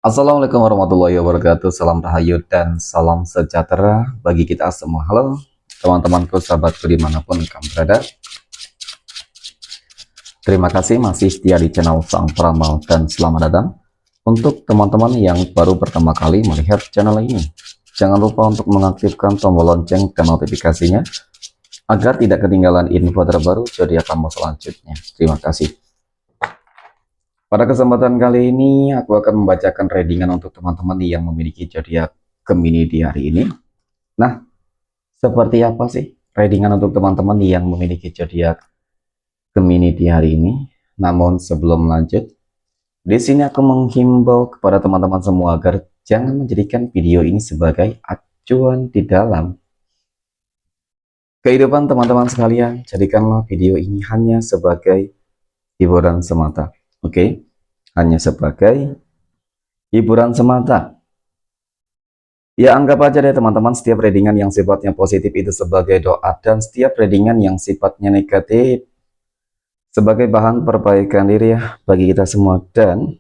Assalamualaikum warahmatullahi wabarakatuh. Salam rahayu dan salam sejahtera bagi kita semua. Halo teman-temanku, sahabatku dimanapun kamu berada. Terima kasih masih setia di channel Sang Peramal dan selamat datang untuk teman-teman yang baru pertama kali melihat channel ini. Jangan lupa untuk mengaktifkan tombol lonceng dan notifikasinya agar tidak ketinggalan info terbaru zodiak kamu selanjutnya. Terima kasih. Pada kesempatan kali ini, aku akan membacakan readingan untuk teman-teman yang memiliki zodiak Gemini di hari ini. Nah, seperti apa sih readingan untuk teman-teman yang memiliki zodiak Gemini di hari ini? Namun sebelum lanjut, di sini aku menghimbau kepada teman-teman semua agar jangan menjadikan video ini sebagai acuan di dalam kehidupan teman-teman sekalian. Jadikanlah video ini hanya sebagai hiburan semata. Oke? Hanya sebagai hiburan semata. Ya, anggap aja deh teman-teman, setiap readingan yang sifatnya positif itu sebagai doa, dan setiap readingan yang sifatnya negatif sebagai bahan perbaikan diri ya bagi kita semua. Dan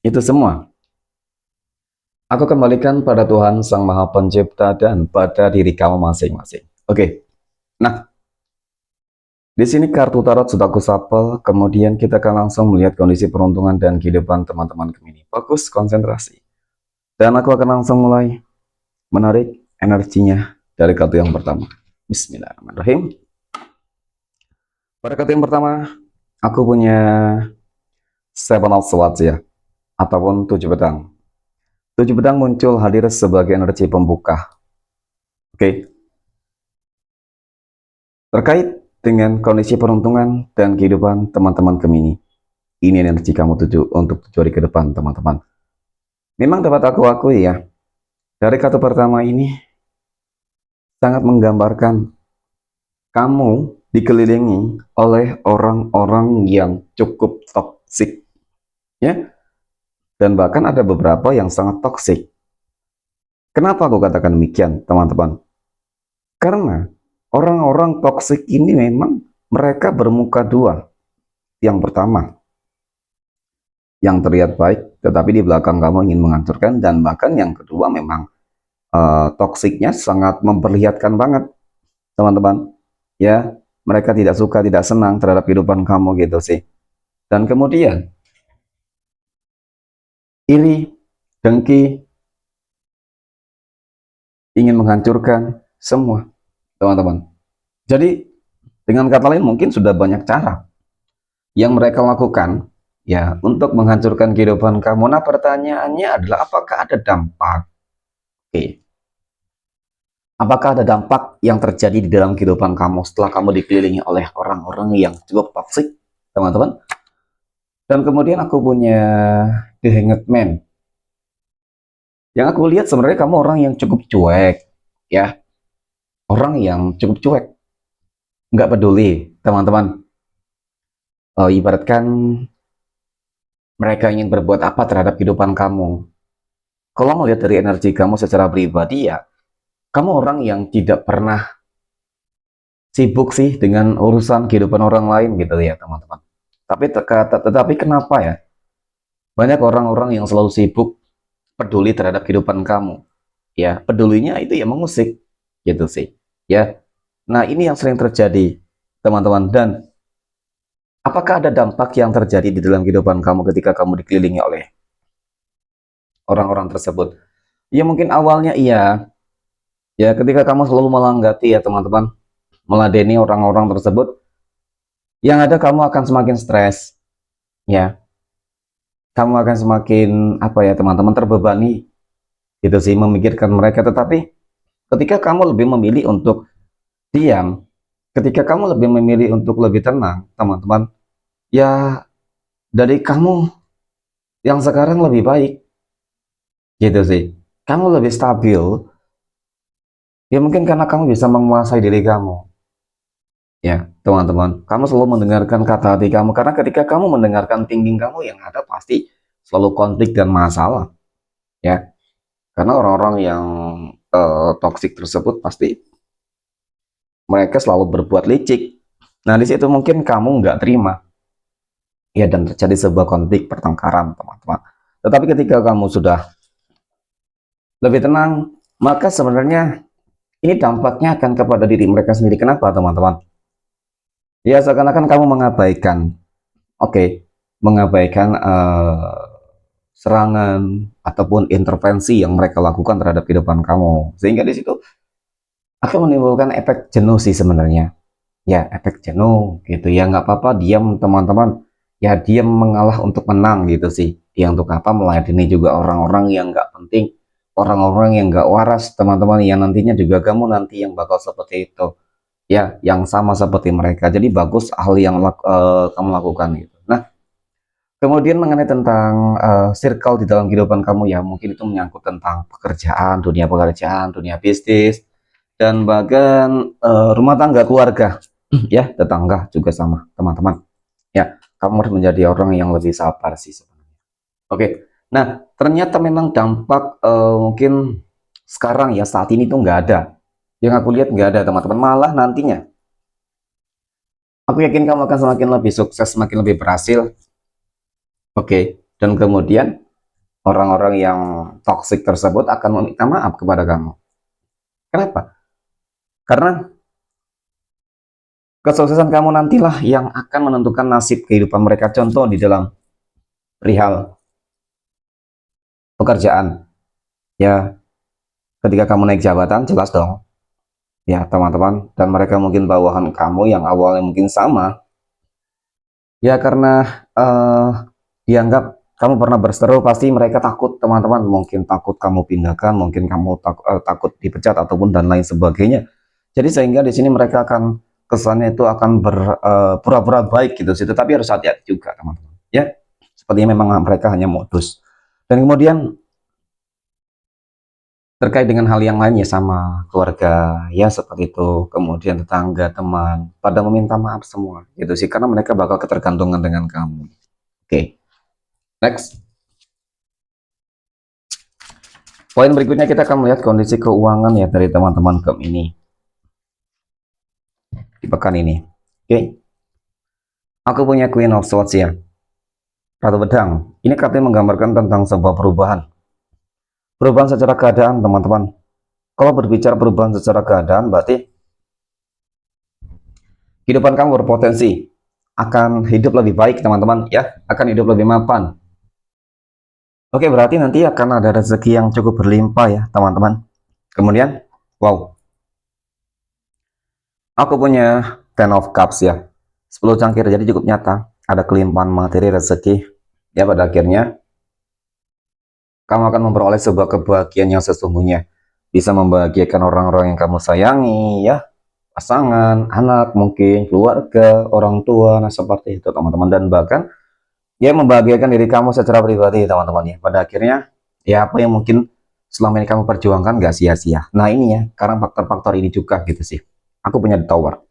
itu semua aku kembalikan pada Tuhan Sang Maha Pencipta dan pada diri kamu masing-masing. Oke. Nah, di sini kartu tarot sudah aku shuffle, kemudian kita akan langsung melihat kondisi peruntungan dan kehidupan teman-teman Gemini. Fokus, konsentrasi. Dan aku akan langsung mulai menarik energinya dari kartu yang pertama. Bismillahirrahmanirrahim. Pada kartu yang pertama, aku punya Seven of Swords ya, ataupun 7 pedang. 7 pedang muncul hadir sebagai energi pembuka. Oke. Terkait dengan kondisi peruntungan dan kehidupan teman-teman Gemini. Ini energi kamu untuk 7 hari ke depan, teman-teman. Memang dapat aku akui ya, dari kartu pertama ini sangat menggambarkan kamu dikelilingi oleh orang-orang yang cukup toksik, ya, dan bahkan ada beberapa yang sangat toksik. Kenapa aku katakan demikian, teman-teman? Karena orang-orang toksik ini memang mereka bermuka dua. Yang pertama, yang terlihat baik, tetapi di belakang kamu ingin menghancurkan, dan bahkan yang kedua memang toksiknya sangat memperlihatkan banget, teman-teman. Ya, mereka tidak suka, tidak senang terhadap kehidupan kamu gitu sih. Dan kemudian iri, dengki, ingin menghancurkan semua, teman-teman. Jadi dengan kata lain mungkin sudah banyak cara yang mereka lakukan ya untuk menghancurkan kehidupan kamu. Nah, pertanyaannya adalah apakah ada dampak? Oke. Apakah ada dampak yang terjadi di dalam kehidupan kamu setelah kamu dikelilingi oleh orang-orang yang cukup toksik, teman-teman? Dan kemudian aku punya The Hanged Man. Yang aku lihat sebenarnya kamu orang yang cukup cuek, ya. Orang yang cukup cuek, nggak peduli, teman-teman. Ibaratkan mereka ingin berbuat apa terhadap kehidupan kamu. Kalau melihat dari energi kamu secara pribadi ya, kamu orang yang tidak pernah sibuk sih dengan urusan kehidupan orang lain gitu ya, teman-teman. Tetapi kenapa ya? Banyak orang-orang yang selalu sibuk peduli terhadap kehidupan kamu. Ya, pedulinya itu ya mengusik gitu sih. Ya. Nah, ini yang sering terjadi, teman-teman. Dan apakah ada dampak yang terjadi di dalam kehidupan kamu ketika kamu dikelilingi oleh orang-orang tersebut? Ya mungkin awalnya iya. Ya, ketika kamu selalu melanggati ya, teman-teman, meladeni orang-orang tersebut, yang ada kamu akan semakin stres. Ya, kamu akan semakin apa ya, teman-teman, terbebani gitu sih memikirkan mereka. Tetapi ketika kamu lebih memilih untuk diam, ketika kamu lebih memilih untuk lebih tenang, teman-teman, ya dari kamu yang sekarang lebih baik gitu sih. Kamu lebih stabil, ya mungkin karena kamu bisa menguasai diri kamu. Ya, teman-teman, kamu selalu mendengarkan kata hati kamu, karena ketika kamu mendengarkan thinking kamu, yang ada pasti selalu konflik dan masalah, ya. Karena orang-orang yang toksik tersebut pasti mereka selalu berbuat licik. Nah, di situ mungkin kamu nggak terima, ya, dan terjadi sebuah konflik pertengkaran, teman-teman. Tetapi ketika kamu sudah lebih tenang, maka sebenarnya ini dampaknya akan kepada diri mereka sendiri. Kenapa, teman-teman? Ya, seakan-akan kamu mengabaikan, mengabaikan serangan ataupun intervensi yang mereka lakukan terhadap kehidupan kamu. Sehingga di situ akan menimbulkan efek jenuh sih sebenarnya. Ya, efek jenuh gitu ya. Nggak apa-apa, diam teman-teman. Ya, diam mengalah untuk menang gitu sih. Ya, untuk apa melayani juga orang-orang yang nggak penting, orang-orang yang nggak waras, teman-teman, yang nantinya juga kamu nanti yang bakal seperti itu. Ya, yang sama seperti mereka. Jadi bagus hal yang kamu lakukan gitu. Nah, kemudian mengenai tentang circle di dalam kehidupan kamu, ya mungkin itu menyangkut tentang pekerjaan, dunia bisnis, dan bahkan rumah tangga, keluarga, ya tetangga juga sama teman-teman. Ya, kamu harus menjadi orang yang lebih sabar sih sebenarnya. Oke, nah ternyata memang dampak mungkin sekarang ya saat ini tuh nggak ada. Yang aku lihat nggak ada, teman-teman. Malah nantinya aku yakin kamu akan semakin lebih sukses, semakin lebih berhasil. Dan kemudian orang-orang yang toksik tersebut akan meminta maaf kepada kamu. Kenapa? Karena kesuksesan kamu nantilah yang akan menentukan nasib kehidupan mereka. Contoh di dalam perihal pekerjaan. Ya, ketika kamu naik jabatan, jelas dong. Ya, teman-teman. Dan mereka mungkin bawahan kamu yang awalnya mungkin sama. Ya, karena dianggap kamu pernah berseteru, pasti mereka takut, teman-teman. Mungkin takut kamu pindahkan, mungkin kamu takut dipecat ataupun dan lain sebagainya. Jadi sehingga di sini mereka akan kesannya itu akan berpura-pura baik gitu sih. Tetapi harus hati-hati juga, teman-teman. Ya, sepertinya memang mereka hanya modus. Dan kemudian terkait dengan hal yang lainnya sama keluarga, ya seperti itu. Kemudian tetangga, teman, pada meminta maaf semua gitu sih. Karena mereka bakal ketergantungan dengan kamu. Next. Poin berikutnya kita akan melihat kondisi keuangan ya dari teman-teman Gemini di pekan ini. Aku punya Queen of Swords ya, Ratu Pedang. Ini katanya menggambarkan tentang sebuah perubahan. Perubahan secara keadaan, teman-teman. Kalau berbicara perubahan secara keadaan, berarti kehidupan kamu berpotensi akan hidup lebih baik, teman-teman. Ya, akan hidup lebih mapan. Berarti nanti akan ada rezeki yang cukup berlimpah ya, teman-teman. Kemudian, wow, aku punya Ten of Cups ya, 10 cangkir, jadi cukup nyata. Ada kelimpahan materi, rezeki. Ya, pada akhirnya kamu akan memperoleh sebuah kebahagiaan yang sesungguhnya. Bisa membahagiakan orang-orang yang kamu sayangi, ya, pasangan, anak, mungkin keluarga, orang tua, nah seperti itu, teman-teman. Dan bahkan ya membahagiakan diri kamu secara pribadi, teman-teman ya. Pada akhirnya ya apa yang mungkin selama ini kamu perjuangkan gak sia-sia. Nah ini ya, karena faktor-faktor ini juga gitu sih. Aku punya The Tower.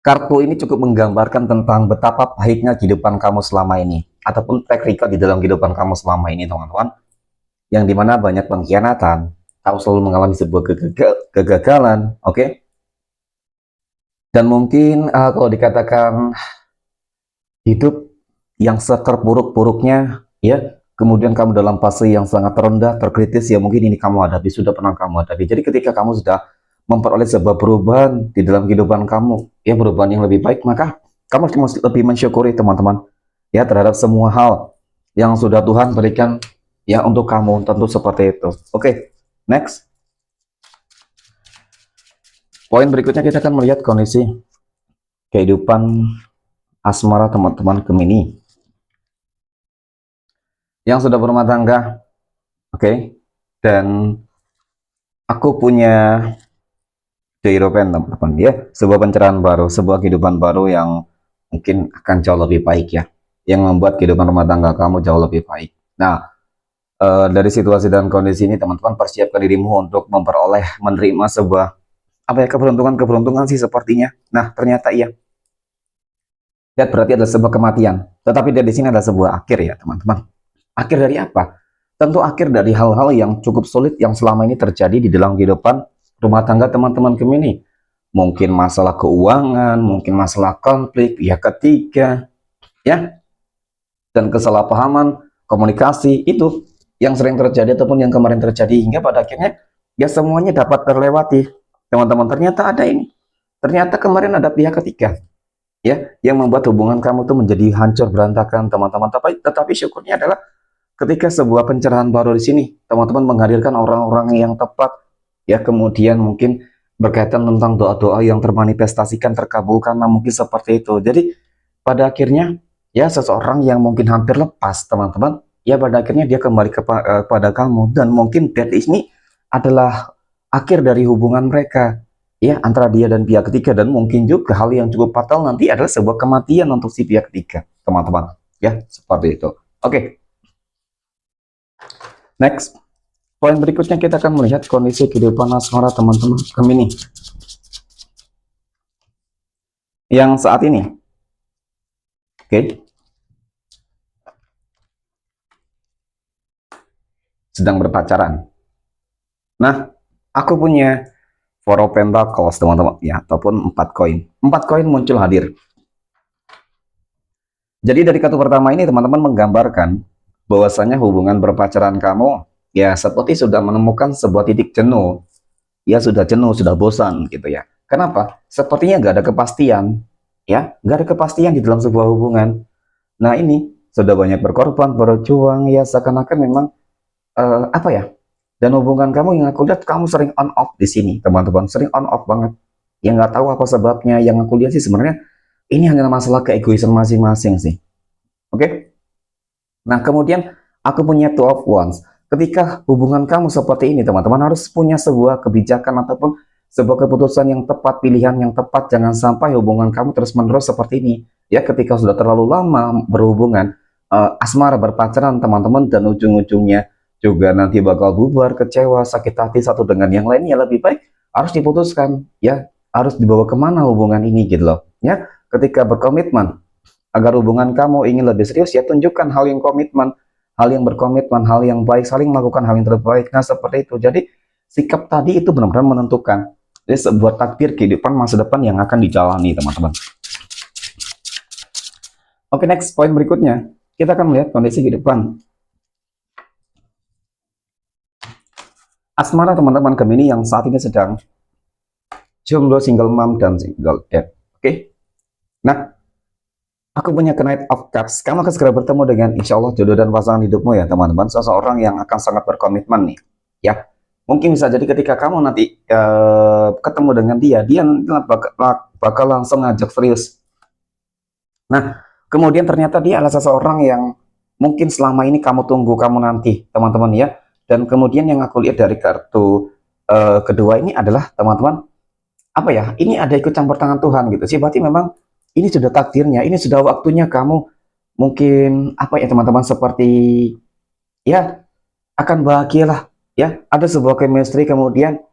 Kartu ini cukup menggambarkan tentang betapa pahitnya kehidupan kamu selama ini, ataupun track record di dalam kehidupan kamu selama ini, teman-teman. Yang dimana banyak pengkhianatan, kamu selalu mengalami sebuah kegagalan, Dan mungkin kalau dikatakan hidup yang seterpuruk-puruknya, ya, kemudian kamu dalam fase yang sangat terendah, terkritis, ya mungkin ini kamu hadapi, sudah pernah kamu hadapi. Jadi ketika kamu sudah memperoleh sebuah perubahan di dalam kehidupan kamu, ya perubahan yang lebih baik, maka kamu harus lebih mensyukuri, teman-teman, ya terhadap semua hal yang sudah Tuhan berikan ya untuk kamu, tentu seperti itu. Next. Poin berikutnya kita akan melihat kondisi kehidupan asmara teman-teman Gemini yang sudah berumah tangga. Dan aku punya The European, teman-teman ya, sebuah pencerahan baru, sebuah kehidupan baru yang mungkin akan jauh lebih baik ya, yang membuat kehidupan rumah tangga kamu jauh lebih baik. Nah, dari situasi dan kondisi ini, teman-teman, persiapkan dirimu untuk menerima sebuah keberuntungan sih sepertinya. Nah, ternyata iya. Dan berarti adalah sebuah kematian. Tetapi dari sini ada sebuah akhir ya, teman-teman. Akhir dari apa? Tentu akhir dari hal-hal yang cukup sulit yang selama ini terjadi di dalam kehidupan rumah tangga teman-teman Gemini. Mungkin masalah keuangan, mungkin masalah konflik, pihak ketiga, ya, dan kesalahpahaman, komunikasi itu yang sering terjadi ataupun yang kemarin terjadi, hingga pada akhirnya ya semuanya dapat terlewati. Teman-teman, ternyata ada ini. Ternyata kemarin ada pihak ketiga ya yang membuat hubungan kamu tuh menjadi hancur berantakan, teman-teman. Tetapi syukurnya adalah ketika sebuah pencerahan baru di sini, teman-teman menghadirkan orang-orang yang tepat ya, kemudian mungkin berkaitan tentang doa-doa yang termanifestasikan, terkabulkan, nah mungkin seperti itu. Jadi pada akhirnya ya seseorang yang mungkin hampir lepas, teman-teman, ya pada akhirnya dia kembali kepada kamu, dan mungkin that ini adalah akhir dari hubungan mereka ya, antara dia dan pihak ketiga. Dan mungkin juga hal yang cukup fatal nanti adalah sebuah kematian untuk si pihak ketiga, teman-teman, ya seperti itu. Oke, next, poin berikutnya kita akan melihat kondisi kehidupan asmara teman-teman Gemini yang saat ini. Oke, sedang berpacaran. Nah, aku punya Four of Pentacles, teman-teman, ya, ataupun 4 koin. 4 koin muncul hadir. Jadi dari kartu pertama ini, teman-teman, menggambarkan bahwasanya hubungan berpacaran kamu ya seperti sudah menemukan sebuah titik jenuh. Ya sudah jenuh, sudah bosan gitu ya. Kenapa? Sepertinya nggak ada kepastian, ya, nggak ada kepastian di dalam sebuah hubungan. Nah ini sudah banyak berkorban, berjuang, ya seakan-akan memang apa ya? Dan hubungan kamu yang aku lihat kamu sering on off di sini, teman-teman, sering on off banget. Yang nggak tahu apa sebabnya. Yang aku lihat sih sebenarnya ini hanya masalah keegoisan masing-masing sih. Oke? Nah kemudian aku punya Two of Wands. Ketika hubungan kamu seperti ini, teman-teman, harus punya sebuah kebijakan ataupun sebuah keputusan yang tepat, pilihan yang tepat. Jangan sampai hubungan kamu terus-menerus seperti ini. Ya, ketika sudah terlalu lama berhubungan, asmara, berpacaran, teman-teman, dan ujung-ujungnya juga nanti bakal bubar, kecewa, sakit hati satu dengan yang lainnya, lebih baik harus diputuskan. Ya, harus dibawa kemana hubungan ini gitu loh. Ya, ketika berkomitmen, agar hubungan kamu ingin lebih serius, ya tunjukkan hal yang komitmen, hal yang berkomitmen, hal yang baik, saling melakukan hal yang terbaik. Nah seperti itu. Jadi sikap tadi itu benar-benar menentukan. Jadi sebuah takdir kehidupan masa depan yang akan dijalani, teman-teman. Oke, next, poin berikutnya kita akan melihat kondisi kehidupan asmara teman-teman Gemini yang saat ini sedang jomblo, single mom, dan single dad. Oke, nah aku punya Knight of Cups. Kamu akan segera bertemu dengan insya Allah jodoh dan pasangan hidupmu ya, teman-teman. Seseorang yang akan sangat berkomitmen nih. Ya, mungkin bisa jadi ketika kamu nanti ketemu dengan dia nanti bakal langsung ngajak serius. Nah, kemudian ternyata dia adalah seseorang yang mungkin selama ini kamu tunggu, kamu nanti, teman-teman ya. Dan kemudian yang aku lihat dari kartu kedua ini adalah, teman-teman, apa ya? Ini ada ikut campur tangan Tuhan gitu sih. Berarti memang ini sudah takdirnya, ini sudah waktunya kamu mungkin apa ya, teman-teman, seperti ya akan bahagialah ya. Ada sebuah chemistry, kemudian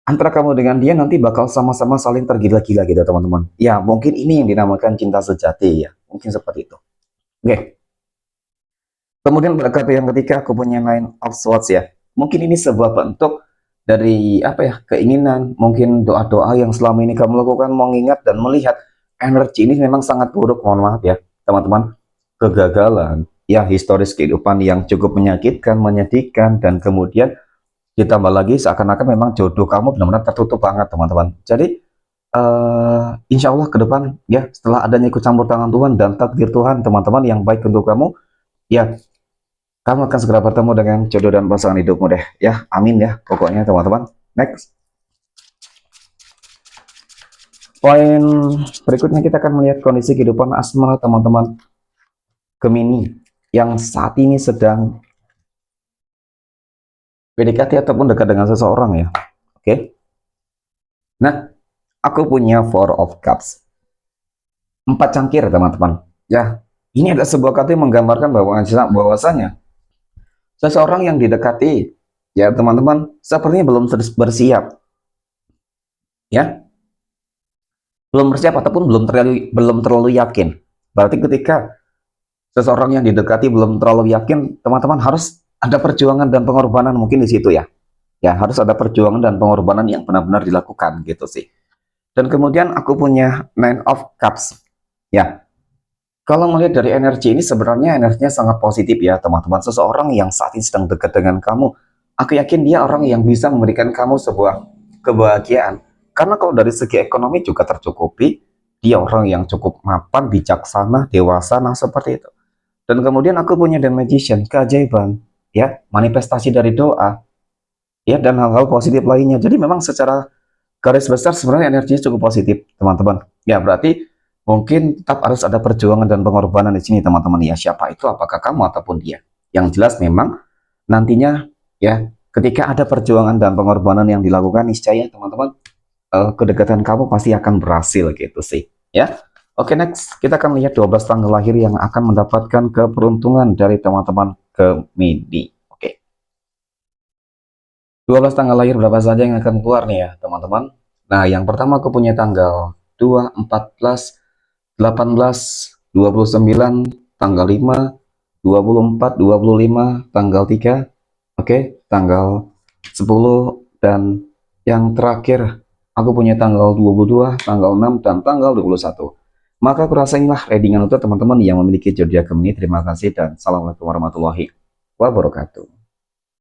antara kamu dengan dia nanti bakal sama-sama saling tergila-gila gitu, teman-teman. Ya, mungkin ini yang dinamakan cinta sejati ya. Mungkin seperti itu. Oke. Kemudian pada kartu yang ketiga aku punya Nine of Swords ya. Mungkin ini sebuah bentuk dari apa ya, keinginan, mungkin doa-doa yang selama ini kamu lakukan, mengingat dan melihat energi ini memang sangat buruk, mohon maaf ya teman-teman, kegagalan ya, historis kehidupan yang cukup menyakitkan, menyedihkan, dan kemudian ditambah lagi seakan-akan memang jodoh kamu benar-benar tertutup banget, teman-teman. Jadi insya Allah ke depan ya, setelah adanya ikut campur tangan Tuhan dan takdir Tuhan, teman-teman, yang baik untuk kamu ya, kamu akan segera bertemu dengan jodoh dan pasangan hidupmu deh ya, amin ya pokoknya, teman-teman. Next, poin berikutnya kita akan melihat kondisi kehidupan asmara teman-teman Gemini yang saat ini sedang PDKT ataupun dekat dengan seseorang ya. Oke. Nah, aku punya Four of Cups. 4 cangkir, teman-teman. Ya, ini adalah sebuah kartu yang menggambarkan bahwasanya seseorang yang didekati ya, teman-teman, sepertinya belum bersiap. Ya, belum bersiap ataupun belum terlalu yakin. Berarti ketika seseorang yang didekati belum terlalu yakin, teman-teman, harus ada perjuangan dan pengorbanan mungkin di situ ya. Ya, harus ada perjuangan dan pengorbanan yang benar-benar dilakukan gitu sih. Dan kemudian aku punya Nine of Cups. Ya. Kalau melihat dari energi ini, sebenarnya energinya sangat positif ya teman-teman. Seseorang yang saat ini sedang dekat dengan kamu, aku yakin dia orang yang bisa memberikan kamu sebuah kebahagiaan. Karena kalau dari segi ekonomi juga tercukupi, dia orang yang cukup mapan, bijaksana, dewasa, nah seperti itu. Dan kemudian aku punya The Magician, keajaiban, ya, manifestasi dari doa, ya, dan hal-hal positif lainnya. Jadi memang secara garis besar sebenarnya energinya cukup positif, teman-teman. Ya, berarti mungkin tetap harus ada perjuangan dan pengorbanan di sini, teman-teman. Ya, siapa itu? Apakah kamu ataupun dia? Yang jelas memang nantinya, ya, ketika ada perjuangan dan pengorbanan yang dilakukan, niscaya, teman-teman, kedekatan kamu pasti akan berhasil gitu sih, ya. Oke, next kita akan lihat 12 tanggal lahir yang akan mendapatkan keberuntungan dari teman-teman Gemini. Oke, 12 tanggal lahir berapa saja yang akan keluar nih ya teman-teman. Nah, yang pertama aku punya tanggal 2, 14, 18, 29, tanggal 5, 24, 25, tanggal 3, oke, tanggal 10, dan yang terakhir aku punya tanggal 22, tanggal 6, dan tanggal 21. Maka aku rasa inilah readingan untuk teman-teman yang memiliki zodiak Gemini. Terima kasih dan assalamualaikum warahmatullahi wabarakatuh.